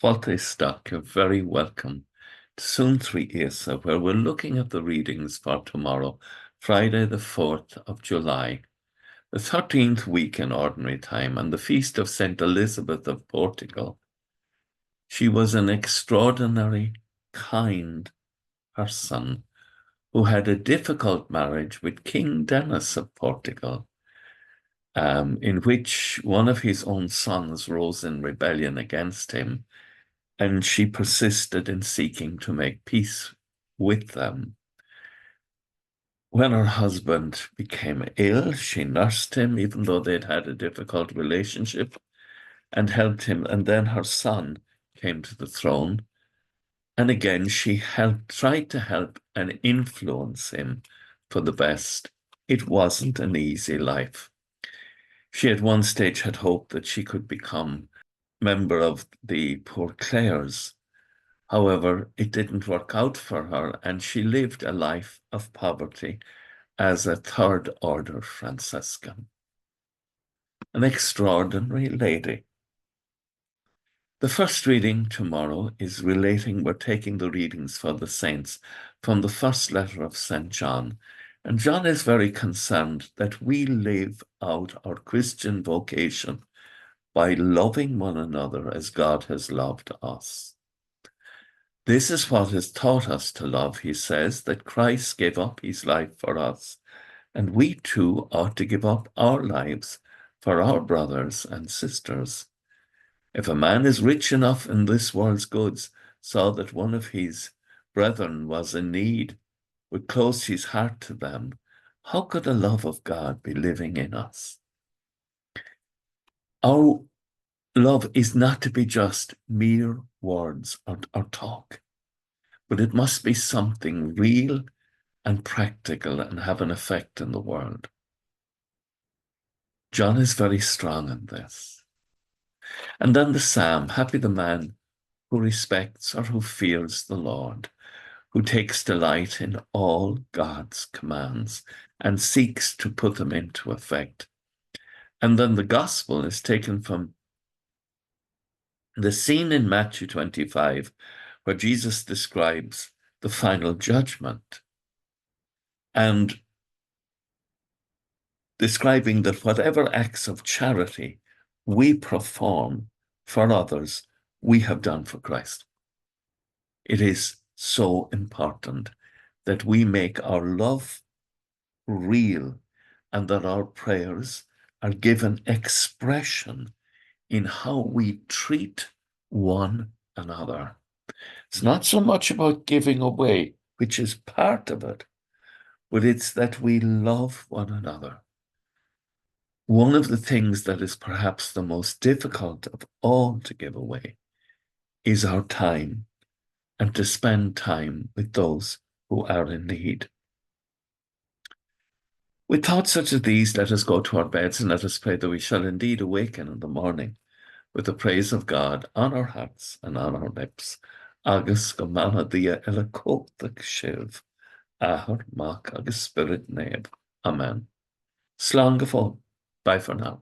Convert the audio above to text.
Fáilte Stock, you're very welcome to Suantraí Íosa, where we're looking at the readings for tomorrow, Friday the 4th of July, the 13th week in Ordinary Time, and the feast of St. Elizabeth of Portugal. She was an extraordinary, kind person who had a difficult marriage with King Denis of Portugal, in which one of his own sons rose in rebellion against him, and she persisted in seeking to make peace with them. When her husband became ill, she nursed him, even though they'd had a difficult relationship, and helped him. And then her son came to the throne. And again, she tried to help and influence him for the best. It wasn't an easy life. She at one stage had hoped that she could become a member of the Poor Clares. However, it didn't work out for her, and she lived a life of poverty as a third-order Franciscan. An extraordinary lady. The first reading tomorrow is we're taking the readings for the saints from the first letter of St. John. And John is very concerned that we live out our Christian vocation by loving one another as God has loved us. This is what has taught us to love, he says, that Christ gave up his life for us, and we too ought to give up our lives for our brothers and sisters. If a man is rich enough in this world's goods, saw that one of his brethren was in need, would close his heart to them, how could the love of God be living in us? Our love is not to be just mere words or talk, but it must be something real and practical and have an effect in the world. John is very strong in this. And then the psalm, happy the man who respects or who fears the Lord, who takes delight in all God's commands and seeks to put them into effect. And then the gospel is taken from the scene in Matthew 25, where Jesus describes the final judgment and describing that whatever acts of charity we perform for others, we have done for Christ. It is so important that we make our love real and that our prayers are given expression in how we treat one another. It's not so much about giving away, which is part of it, but it's that we love one another. One of the things that is perhaps the most difficult of all to give away is our time, and to spend time with those who are in need. With thoughts such as these, let us go to our beds and let us pray that we shall indeed awaken in the morning with the praise of God on our hearts and on our lips. Agus go mana dia ela cótach sibh, ahar, mach agus spirit neb. Amen. Slán go fóill. Bye for now.